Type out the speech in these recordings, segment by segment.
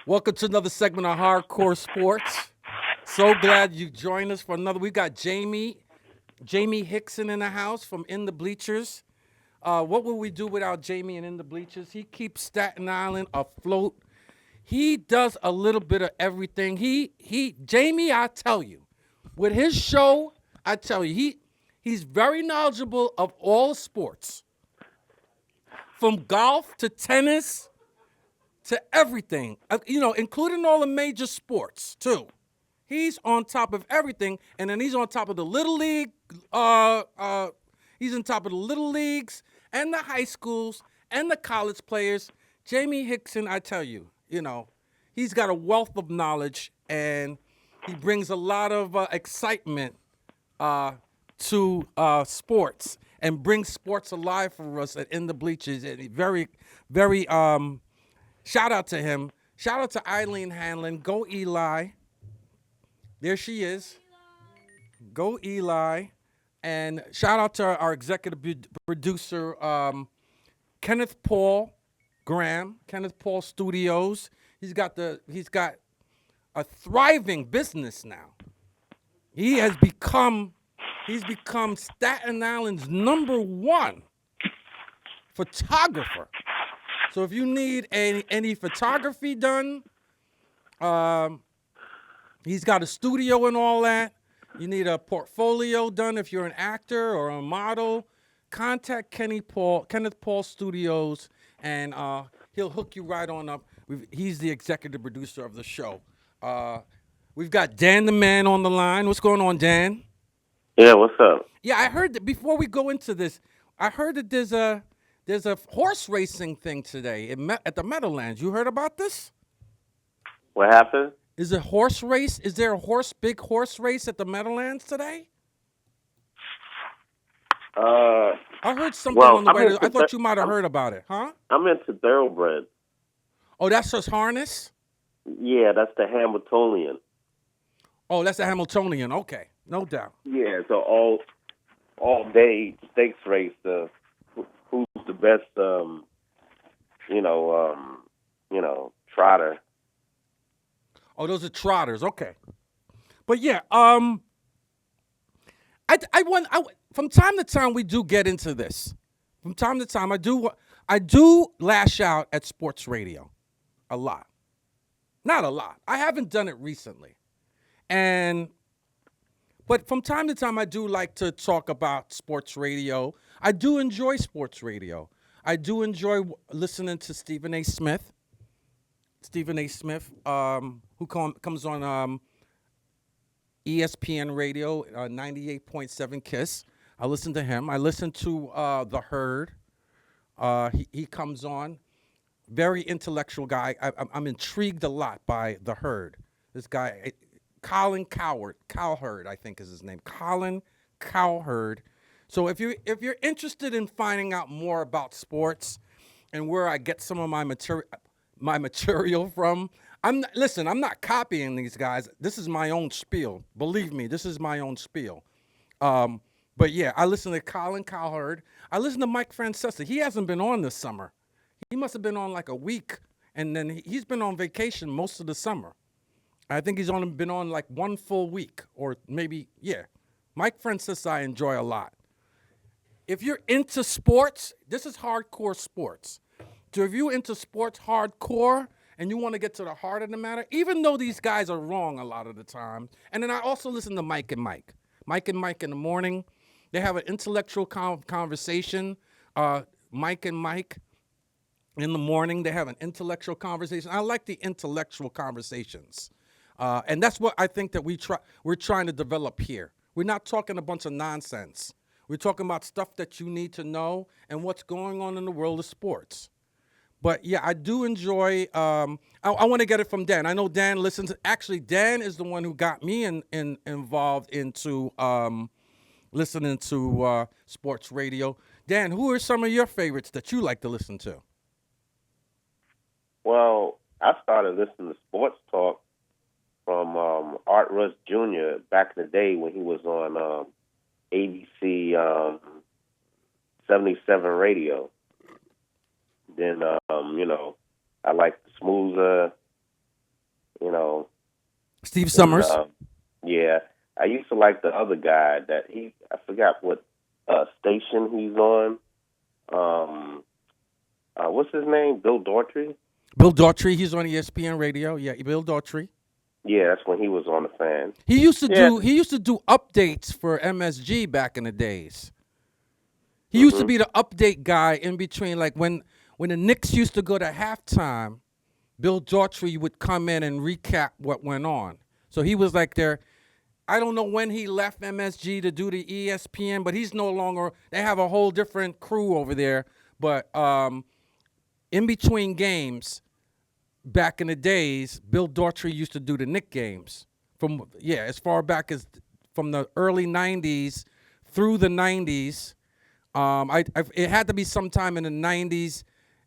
Welcome to another segment of Hardcore Sports. So glad you joined us for another. We got Jamie Hickson in the house from In the Bleachers. What would we do without Jamie and In the Bleachers? He keeps Staten Island afloat. He does a little bit of everything. Jamie, I tell you, with his show, I tell you, he's very knowledgeable of all sports, from golf to tennis to everything, including all the major sports too. He's on top of everything, and then he's on top of the little league. He's on top of the little leagues and the high schools and the college players. Jamie Hickson, I tell you, he's got a wealth of knowledge, and he brings a lot of excitement to sports and brings sports alive for us in the bleachers. And very, very. Shout out to him. Shout out to Eileen Hanlon. Go Eli. There she is. Go Eli. And shout out to our executive producer, Kenneth Paul Graham, Kenneth Paul Studios. He's got a thriving business now. He's become Staten Island's #1 photographer. So if you need any photography done, he's got a studio and all that. You need a portfolio done if you're an actor or a model. Contact Kenneth Paul Studios, and he'll hook you right on up. He's the executive producer of the show. We've got Dan the Man on the line. What's going on, Dan? Yeah, what's up? Yeah, I heard that before we go into this, I heard that there's a horse racing thing today at the Meadowlands. You heard about this? What happened? Is there a big horse race at the Meadowlands today? Uh, I heard something well, on the way. I thought you might have heard about it, huh? I'm into thoroughbred. Oh, that's just harness? Yeah, that's the Hamiltonian. Oh, that's a Hamiltonian. Okay, no doubt. Yeah, it's a all day stakes race. Who's the best? Trotter. Oh, those are trotters. Okay, but yeah, from time to time we do get into this. From time to time, I do lash out at sports radio, a lot. Not a lot. I haven't done it recently, but from time to time I do like to talk about sports radio. I do enjoy sports radio. I do enjoy listening to Stephen A. Smith. Who comes on ESPN Radio, 98.7 KISS. I listen to him. I listen to The Herd. He comes on. Very intellectual guy. I'm intrigued a lot by The Herd. This guy, Colin Cowherd, I think is his name. Colin Cowherd. So if you're interested in finding out more about sports and where I get some of my material from, I'm not copying these guys. This is my own spiel. Believe me, this is my own spiel. But yeah, I listen to Colin Cowherd. I listen to Mike Francesa. He hasn't been on this summer. He must have been on like a week, and then he's been on vacation most of the summer. I think he's only been on like one full week, or maybe, yeah. Mike Francesa I enjoy a lot. If you're into sports, this is hardcore sports. So if you're into sports hardcore and you want to get to the heart of the matter, even though these guys are wrong a lot of the time, and then I also listen to Mike and Mike. Mike and Mike in the morning, they have an intellectual conversation. Mike and Mike in the morning, they have an intellectual conversation. I like the intellectual conversations. And that's what I think that we're trying to develop here. We're not talking a bunch of nonsense. We're talking about stuff that you need to know and what's going on in the world of sports. But yeah, I do enjoy. I want to get it from Dan. I know Dan listens. Actually, Dan is the one who got me involved into listening to sports radio. Dan, who are some of your favorites that you like to listen to? Well, I started listening to sports talk from Art Rush Jr. back in the day when he was on ABC 77 radio. Then, I like Smoother, You know, Steve and Summers. yeah, I used to like the other guy that I forgot what station he's on. Um, what's his name? Bill Daughtry. Bill Daughtry, he's on ESPN Radio. Yeah, Bill Daughtry. Yeah, that's when he was on the fan. He used to Yeah. do updates for MSG back in the days. He used to Mhm. be the update guy in between, like when the Knicks used to go to halftime. Bill Daughtry would come in and recap what went on. So he was like there. I don't know when he left MSG to do the ESPN, but he's no longer. They have a whole different crew over there. But in between games, back in the days, Bill Daughtry used to do the Knick games from as far back as from the early '90s through the '90s. It had to be sometime in the '90s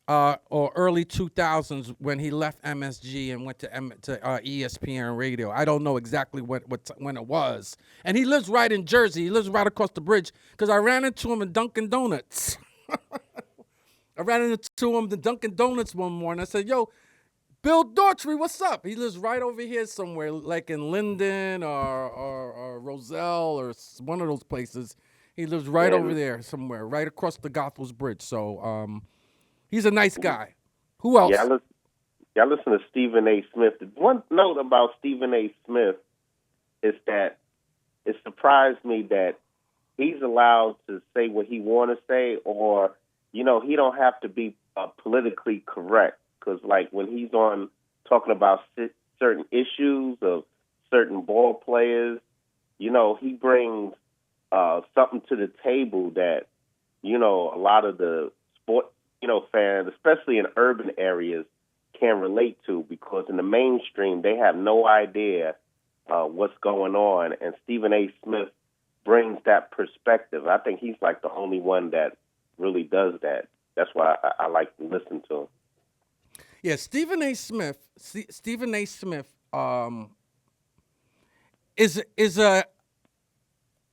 or early 2000s when he left MSG and went to ESPN Radio. I don't know exactly when it was. And he lives right in Jersey. He lives right across the bridge because I ran into him in Dunkin' Donuts. I ran into him at Dunkin' Donuts one morning. I said, "Yo, Bill Daughtry, what's up?" He lives right over here somewhere, like in Linden or Roselle or one of those places. He lives right over And there somewhere, right across the Goethals Bridge. So he's a nice guy. Who yeah, else? I listen to Stephen A. Smith. One note about Stephen A. Smith is that it surprised me that he's allowed to say what he want to say, or he don't have to be politically correct. Because like when he's on talking about certain issues of certain ball players, he brings something to the table that a lot of the sport fans, especially in urban areas, can relate to, because in the mainstream they have no idea what's going on, and Stephen A. Smith brings that perspective. I think he's like the only one that really does that. That's why I like to listen to him. Yeah, Stephen A. Smith. Stephen A. Smith is a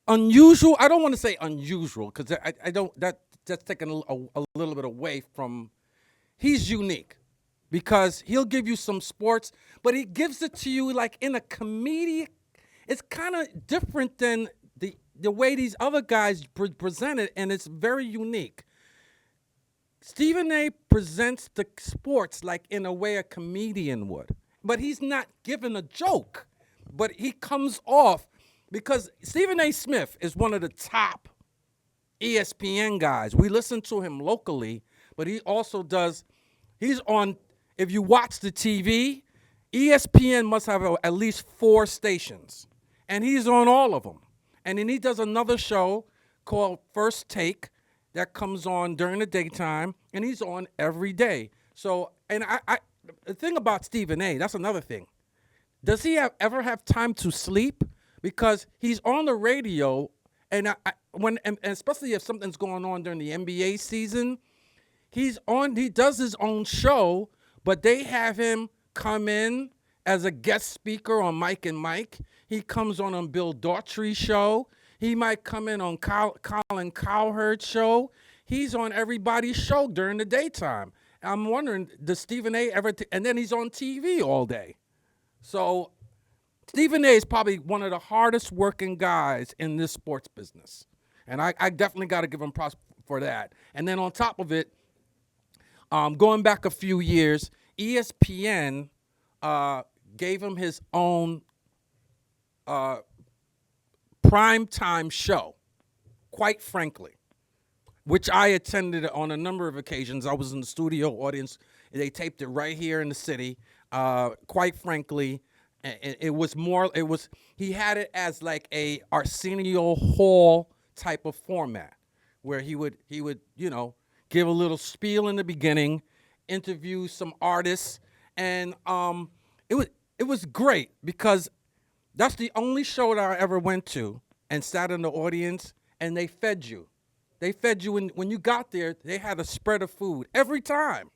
unusual. I don't want to say unusual because I don't. That's taking a little bit away from. He's unique because he'll give you some sports, but he gives it to you like in a comedic. It's kind of different than the way these other guys present it, and it's very unique. Stephen A. presents the sports like in a way a comedian would, but he's not giving a joke, but he comes off because Stephen A. Smith is one of the top ESPN guys. We listen to him locally, but he also does. He's on. If you watch the TV, ESPN must have at least 4 stations, and he's on all of them. And then he does another show called First Take that comes on during the daytime, and he's on every day. So, and the thing about Stephen A. That's another thing. Does he ever have time to sleep? Because he's on the radio, and and especially if something's going on during the NBA season, he's on. He does his own show, but they have him come in as a guest speaker on Mike and Mike. He comes on Bill Daughtry's show. He might come in on Colin Cowherd's show. He's on everybody's show during the daytime. I'm wondering, does Stephen A. ever? And then he's on TV all day. So Stephen A. is probably one of the hardest working guys in this sports business, and I definitely got to give him props for that. And then on top of it, going back a few years, ESPN gave him his own primetime show, quite frankly, which I attended on a number of occasions. I was in the studio audience. They taped it right here in the city. Quite frankly, it was more. It was he had it as like a Arsenio Hall type of format, where he would give a little spiel in the beginning, interview some artists, and it was great because that's the only show that I ever went to and sat in the audience, and they fed you. They fed you when you got there. They had a spread of food every time.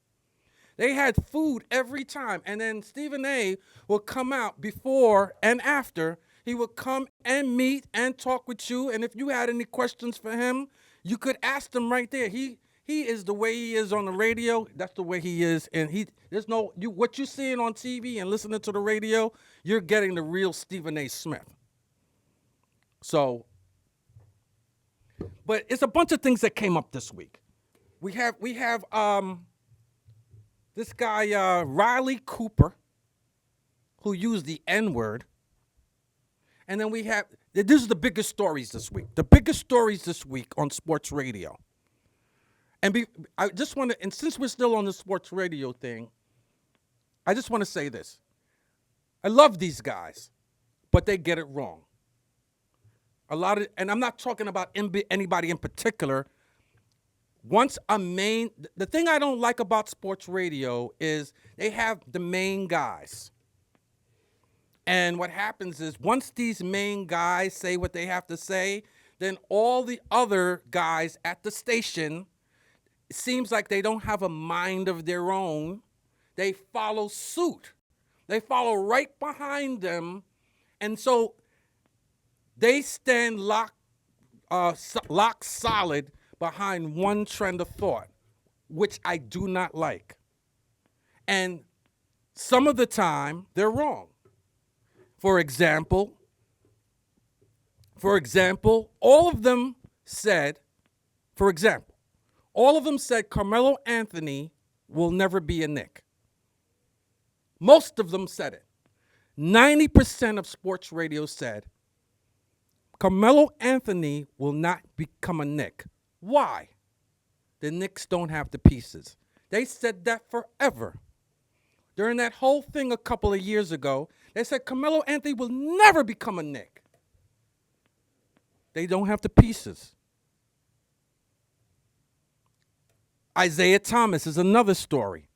They had food every time. And then Stephen A. would come out before and after. He would come and meet and talk with you. And if you had any questions for him, you could ask them right there. He He is the way he is on the radio. That's the way he is, and there's no what you seeing on TV and listening to the radio. You're getting the real Stephen A. Smith. So, but it's a bunch of things that came up this week. We have this guy Riley Cooper, who used the N-word, and then we have this is the biggest stories this week. The biggest stories this week on sports radio. And I just want to, and since we're still on the sports radio thing, I just want to say this. I love these guys, but they get it wrong. And I'm not talking about anybody in particular. The thing I don't like about sports radio is they have the main guys. And what happens is once these main guys say what they have to say, then all the other guys at the station, it seems like they don't have a mind of their own. They follow suit. They follow right behind them. And so they stand lock solid behind one trend of thought, which I do not like. And some of the time, they're wrong. For example, all of them said Carmelo Anthony will never be a Knick. Most of them said it. 90% of sports radio said Carmelo Anthony will not become a Knick. Why? The Knicks don't have the pieces. They said that forever. During that whole thing a couple of years ago, they said Carmelo Anthony will never become a Knick. They don't have the pieces. Isaiah Thomas is another story.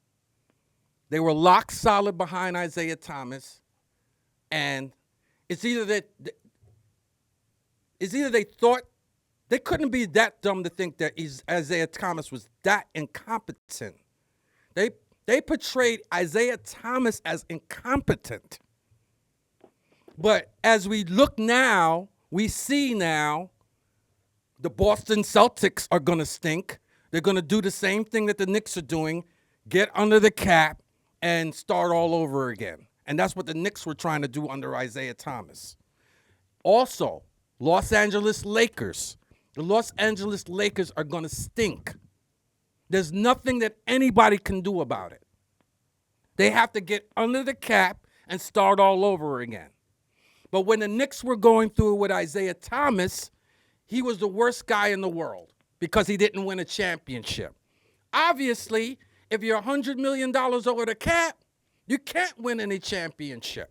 They were lock solid behind Isaiah Thomas, and it's either they thought they couldn't be that dumb to think that Isaiah Thomas was that incompetent. They portrayed Isaiah Thomas as incompetent. But as we look now, we see now the Boston Celtics are going to stink. They're going to do the same thing that the Knicks are doing, get under the cap and start all over again. And that's what the Knicks were trying to do under Isaiah Thomas. Also, Los Angeles Lakers. The Los Angeles Lakers are going to stink. There's nothing that anybody can do about it. They have to get under the cap and start all over again. But when the Knicks were going through with Isaiah Thomas, he was the worst guy in the world because he didn't win a championship. Obviously, if you're $100 million over the cap, you can't win any championship.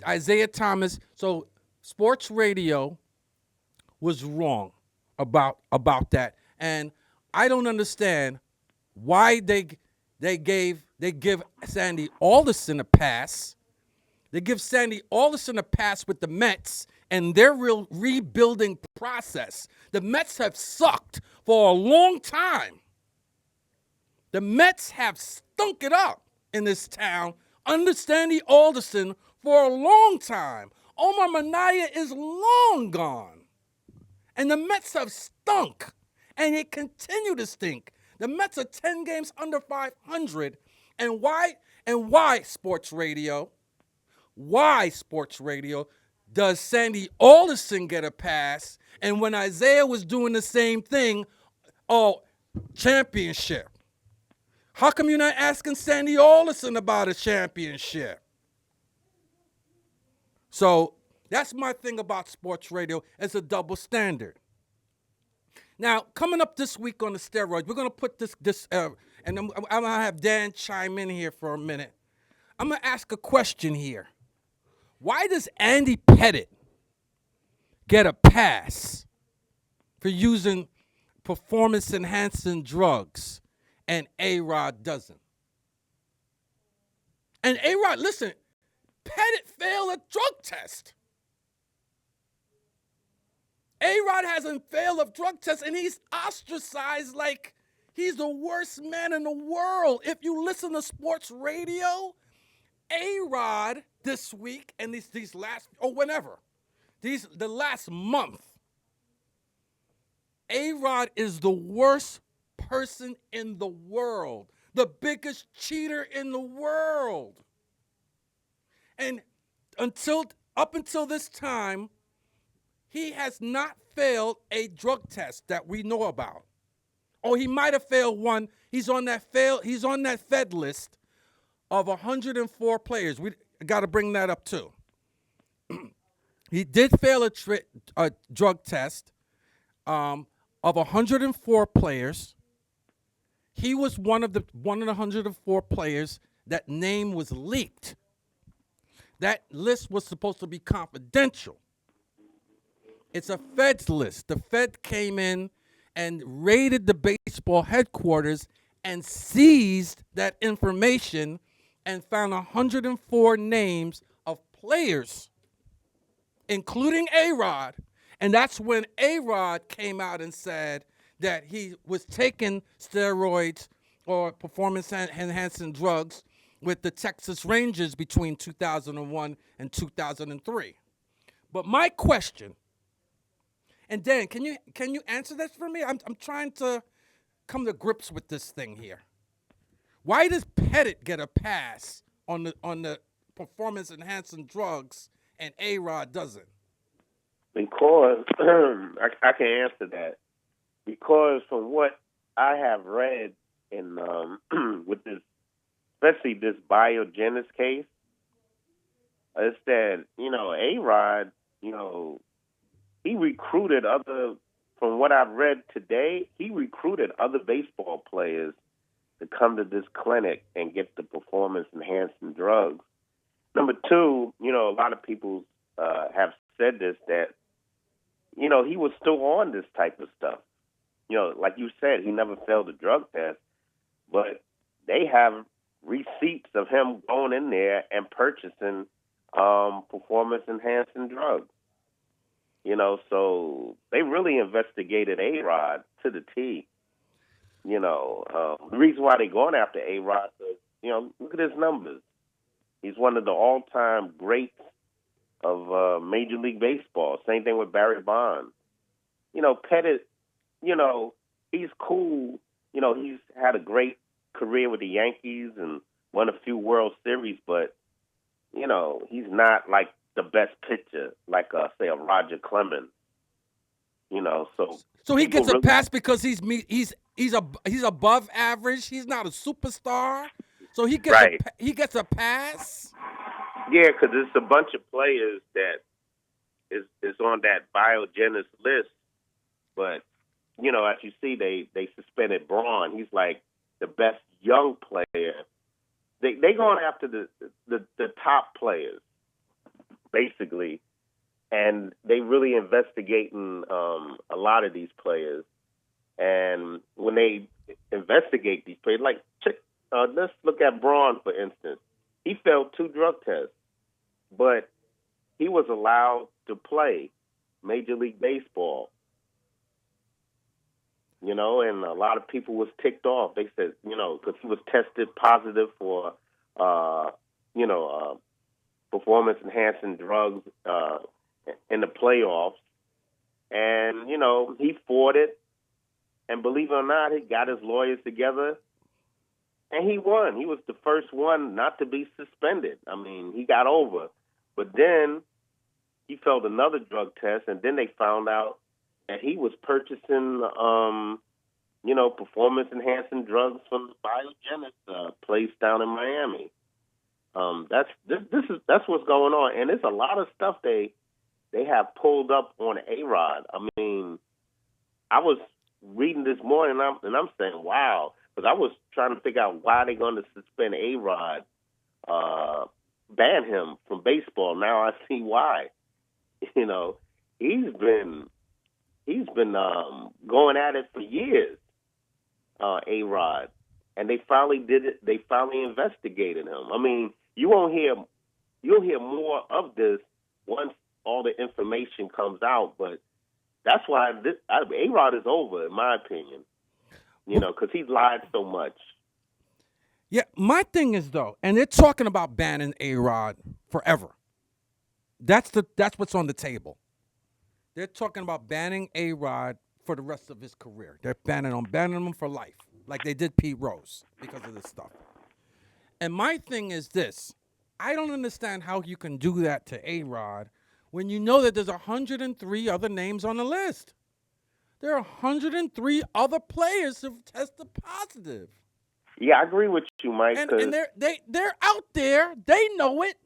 Isaiah Thomas, so sports radio was wrong about that. And I don't understand why they give Sandy Alderson a pass. They give Sandy Alderson a pass with the Mets and their real rebuilding process. The Mets have sucked for a long time. The Mets have stunk it up in this town under Sandy Alderson for a long time. Omar Minaya is long gone. And the Mets have stunk. And they continue to stink. The Mets are 10 games under 500. And why sports radio? Why sports radio does Sandy Alderson get a pass? And when Isaiah was doing the same thing, championship. How come you're not asking Sandy Alderson about a championship? So that's my thing about sports radio. It's a double standard. Now, coming up this week on the steroids, we're going to put this and I'm going to have Dan chime in here for a minute. I'm going to ask a question here. Why does Andy Pettit get a pass for using performance-enhancing drugs and A-Rod doesn't? And A-Rod, listen, Pettit failed a drug test. A-Rod hasn't failed a drug test, and he's ostracized like he's the worst man in the world. If you listen to sports radio, A-Rod this week and these last, or whenever, the last month, A-Rod is the worst person in the world, the biggest cheater in the world. And up until this time, he has not failed a drug test that we know about. Or he might have failed one. He's on that Fed list of 104 players. We got to bring that up too. He did fail a drug test of 104 players. He was one of the 104 players that name was leaked. That list was supposed to be confidential. It's a Fed's list. The Fed came in and raided the baseball headquarters and seized that information and found 104 names of players, including A-Rod. And that's when A-Rod came out and said that he was taking steroids or performance-enhancing drugs with the Texas Rangers between 2001 and 2003. But my question, and Dan, can you answer this for me? I'm trying to come to grips with this thing here. Why does P.E.D get a pass on the performance-enhancing drugs and A-Rod doesn't? Because I can answer that. Because from what I have read in with this, especially this Biogenesis case, is that A-Rod, he recruited other. From what I've read today, he recruited other baseball players to come to this clinic and get the performance-enhancing drugs. Number two, a lot of people have said this, that he was still on this type of stuff. Like you said, he never failed a drug test, but they have receipts of him going in there and purchasing performance-enhancing drugs. So they really investigated A-Rod to the T. The reason why they're going after A-Rod is, look at his numbers. He's one of the all-time greats of Major League Baseball. Same thing with Barry Bonds. Pettit, he's cool. He's had a great career with the Yankees and won a few World Series, but, he's not like the best pitcher, like, say, a Roger Clemens. So he gets a pass because he's above average. He's not a superstar. So he gets a pass. Yeah, because there's a bunch of players that is on that Biogenesis list, but as you see, they suspended Braun. He's like the best young player. They going after the top players, basically, and they really investigating a lot of these players. And when they investigate these players, like let's look at Braun, for instance. He failed 2 drug tests, but he was allowed to play Major League Baseball. And a lot of people was ticked off. They said, because he was tested positive for, performance-enhancing drugs in the playoffs. And, he fought it. And believe it or not, he got his lawyers together, and he won. He was the first one not to be suspended. I mean, he got over. But then he failed another drug test, and then they found out that he was purchasing, performance-enhancing drugs from the Biogenesis place down in Miami. That's what's going on, and there's a lot of stuff they have pulled up on A-Rod. I mean, I was reading this morning, and I'm saying, wow, because I was trying to figure out why they're going to suspend A-Rod, ban him from baseball. Now I see why. He's been going at it for years, A-Rod, and they finally did it. They finally investigated him. I mean, you'll hear more of this once all the information comes out, but that's why A-Rod is over, in my opinion, because he's lied so much. Yeah, my thing is, though, and they're talking about banning A-Rod forever. That's what's on the table. They're talking about banning A-Rod for the rest of his career. They're banning him for life, like they did Pete Rose because of this stuff. And my thing is this: I don't understand how you can do that to A-Rod when you know that there's 103 other names on the list. There are 103 other players who've tested positive. Yeah, I agree with you, Mike. And they're out there. They know it.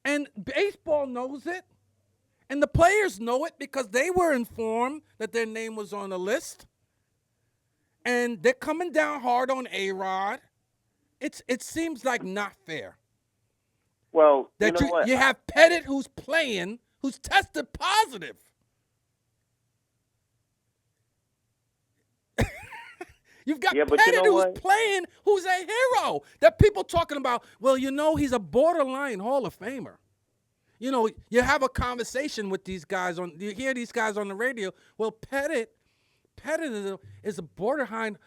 And baseball knows it. And the players know it because they were informed that their name was on the list. And they're coming down hard on A-Rod. It seems like not fair. Well, That you know what? you have P.E.D who's playing, who's tested positive. You've got but you P.E.D know who's what? playing, who's a hero. That people talking about, well, he's a borderline Hall of Famer. You have a conversation with these guys you hear these guys on the radio. Well, P.E.D is a borderline.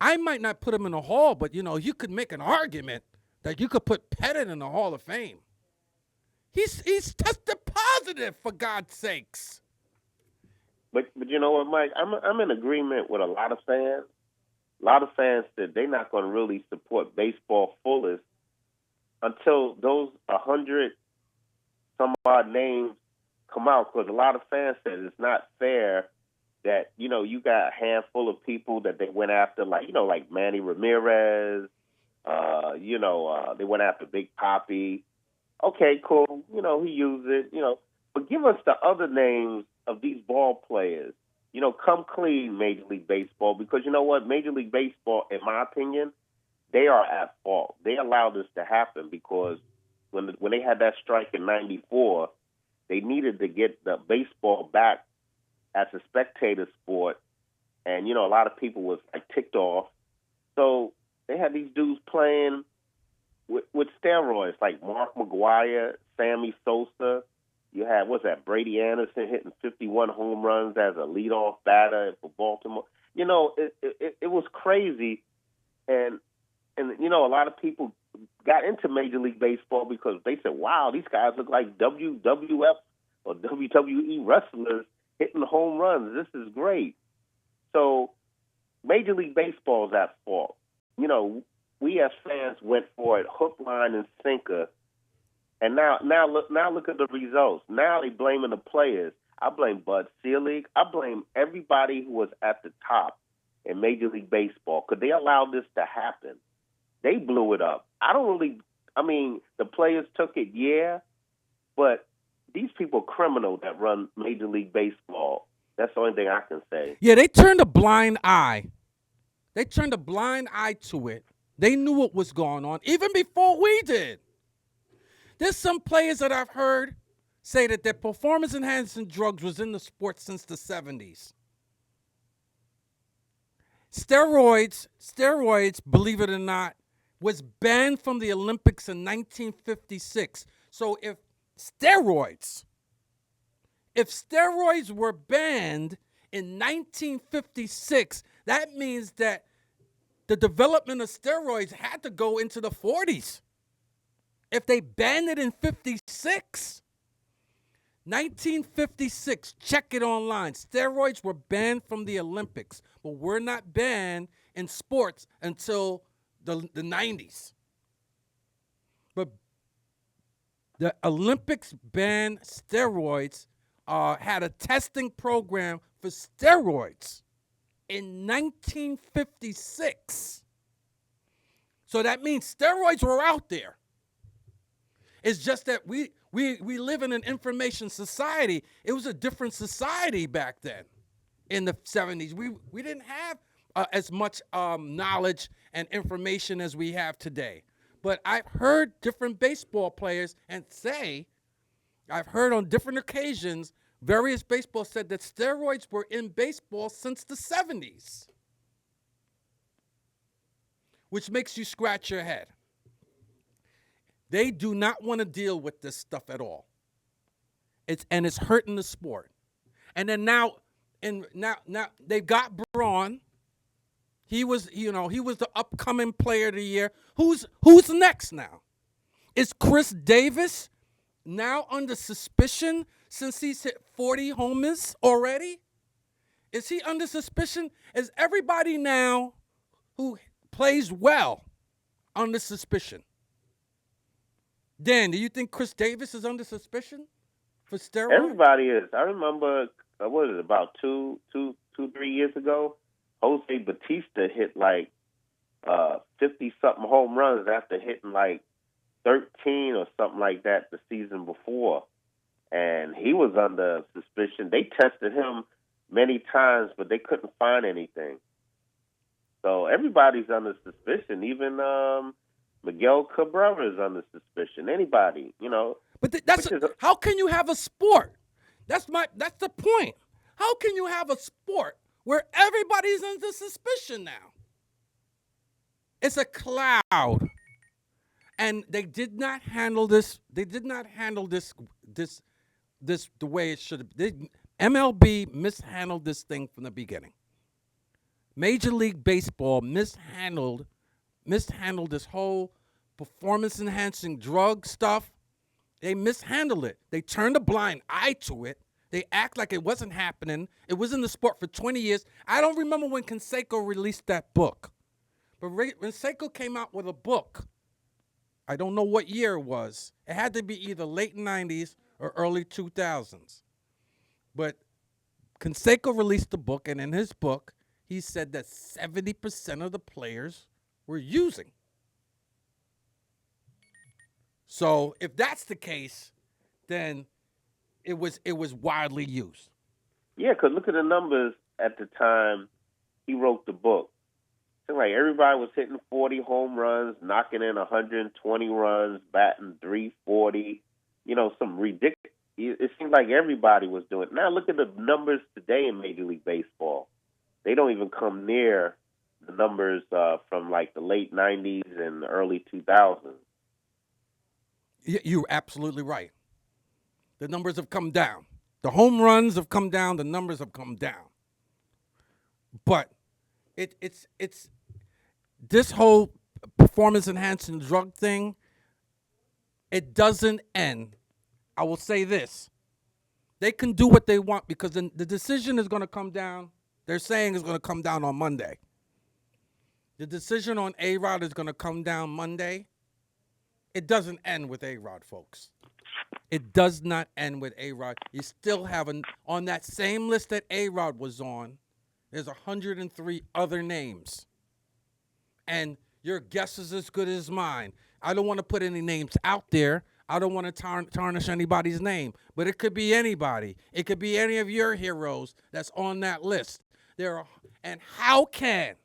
I might not put him in the Hall, but you could make an argument that you could put P.E.D in the Hall of Fame. He's tested positive, for God's sakes. But you know what, Mike? I'm in agreement with a lot of fans. A lot of fans said they're not going to really support baseball fullest until those 100 some odd names come out. Because a lot of fans said it's not fair that you got a handful of people that they went after, like Manny Ramirez. They went after Big Papi. Okay, cool. He used it. But give us the other names of these ball players. Come clean, Major League Baseball, because you know what? Major League Baseball, in my opinion, they are at fault. They allowed this to happen because when they had that strike in '94, they needed to get the baseball back as a spectator sport, and a lot of people was ticked off. So they had these dudes playing with steroids, like Mark McGwire, Sammy Sosa. You had, Brady Anderson hitting 51 home runs as a leadoff batter for Baltimore. It was crazy. And a lot of people got into Major League Baseball because they said, wow, these guys look like WWF or WWE wrestlers hitting home runs. This is great. So Major League Baseball is at fault. We as fans went for it hook, line, and sinker. And now look at the results. Now they blaming the players. I blame Bud Selig. I blame everybody who was at the top in Major League Baseball because they allowed this to happen. They blew it up. The players took it, yeah, but these people are criminal that run Major League Baseball. That's the only thing I can say. Yeah, they turned a blind eye. They turned a blind eye to it. They knew what was going on even before we did. There's some players that I've heard say that their performance-enhancing drugs was in the sport since the 70s. Steroids, believe it or not, was banned from the Olympics in 1956. So if steroids were banned in 1956, that means that the development of steroids had to go into the 40s. If they banned it in 1956, check it online. Steroids were banned from the Olympics, but were not banned in sports until the 90s. But the Olympics banned steroids, had a testing program for steroids in 1956. So that means steroids were out there. It's just that we live in an information society. It was a different society back then in the 70s. We didn't have as much knowledge and information as we have today. But I've heard different baseball players I've heard on different occasions, various baseball said that steroids were in baseball since the 70s, which makes you scratch your head. They do not want to deal with this stuff at all. It's hurting the sport. And then now they've got Braun. He was the upcoming player of the year. Who's next now? Is Chris Davis now under suspicion since he's hit 40 homers already? Is he under suspicion? Is everybody now who plays well under suspicion? Dan, do you think Chris Davis is under suspicion for steroids? Everybody is. I remember, what was it, about 3 years ago? Jose Batista hit like 50-something home runs after hitting like 13 or something like that the season before. And he was under suspicion. They tested him many times, but they couldn't find anything. So everybody's under suspicion. Even Miguel Cabrera is under suspicion. Anybody, But which is how can you have a sport? That's the point. How can you have a sport where everybody's under suspicion now? It's a cloud. And they did not handle this. They did not handle this the way it should have. MLB mishandled this thing from the beginning. Major League Baseball mishandled this whole performance enhancing drug stuff. They mishandled it. They turned a blind eye to it. They act like it wasn't happening. It was in the sport for 20 years. I don't remember when Canseco released that book. But when Canseco came out with a book, I don't know what year it was. It had to be either late 90s or early 2000s. But Canseco released the book, and in his book, he said that 70% of the players were using. So if that's the case, then it was widely used. Yeah, because look at the numbers at the time he wrote the book. Seemed like everybody was hitting 40 home runs, knocking in 120 runs, batting 340. Some ridiculous. It seemed like everybody was doing it. Now look at the numbers today in Major League Baseball. They don't even come near the numbers from like the late 90s and early 2000s. You're absolutely right. The numbers have come down. The home runs have come down. The numbers have come down. But it's this whole performance enhancing drug thing. It doesn't end. I will say this: they can do what they want because the decision is going to come down. They're saying it's going to come down on Monday. The decision on A-Rod is going to come down Monday. It doesn't end with A-Rod, folks. It does not end with A-Rod. You still have on that same list that A-Rod was on, there's 103 other names. And your guess is as good as mine. I don't want to put any names out there. I don't want to tarnish anybody's name. But it could be anybody. It could be any of your heroes that's on that list. And how can?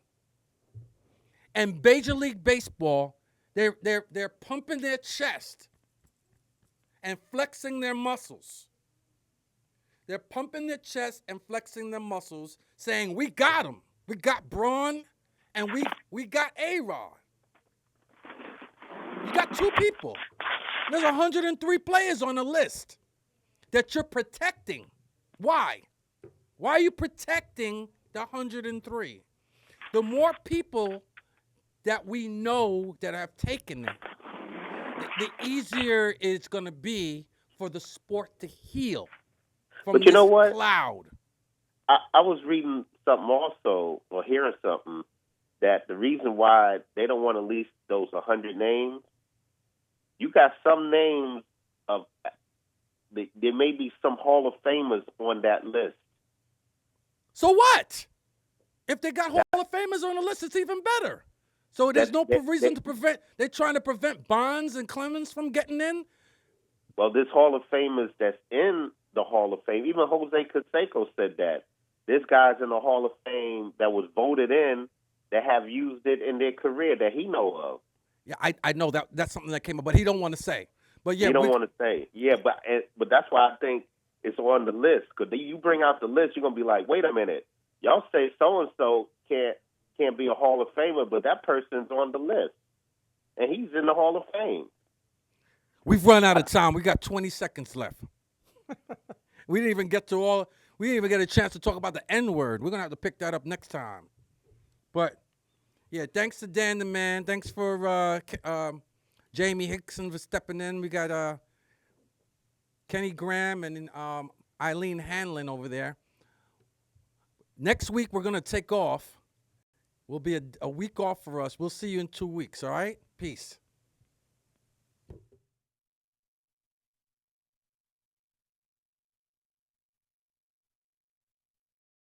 And Major League Baseball, they're pumping their chest and flexing their muscles. They're pumping their chest and flexing their muscles, saying, we got him. We got Braun, and we got A-Rod. You got two people. There's 103 players on the list that you're protecting. Why? Why are you protecting the 103? The more people that we know that have taken it, the easier it's going to be for the sport to heal from But you know this what? cloud. I was reading something also, or hearing something, that the reason why they don't want to list those 100 names, you got some names of, there may be some Hall of Famers on that list. So what? If they got Hall of Famers on the list, it's even better. So there's no reason to prevent. They're trying to prevent Bonds and Clemens from getting in. Well, this Hall of Famers that's in the Hall of Fame, even Jose Canseco said that. This guy's in the Hall of Fame that was voted in that have used it in their career that he know of. Yeah, I know that's something that came up, but he don't want to say. But yeah, he don't want to say. Yeah, but that's why I think it's on the list. Because you bring out the list, you're gonna be like, wait a minute, y'all say so and so can't be a Hall of Famer, but that person's on the list, and he's in the Hall of Fame. We've run out of time. We got 20 seconds left. We didn't even get a chance to talk about the N-word. We're going to have to pick that up next time. But, yeah, thanks to Dan the Man. Thanks for Jamie Hickson for stepping in. We got Kenny Graham and Eileen Hanlon over there. Next week, we're going to take off. Will be a week off for us. We'll see you in 2 weeks, all right? Peace.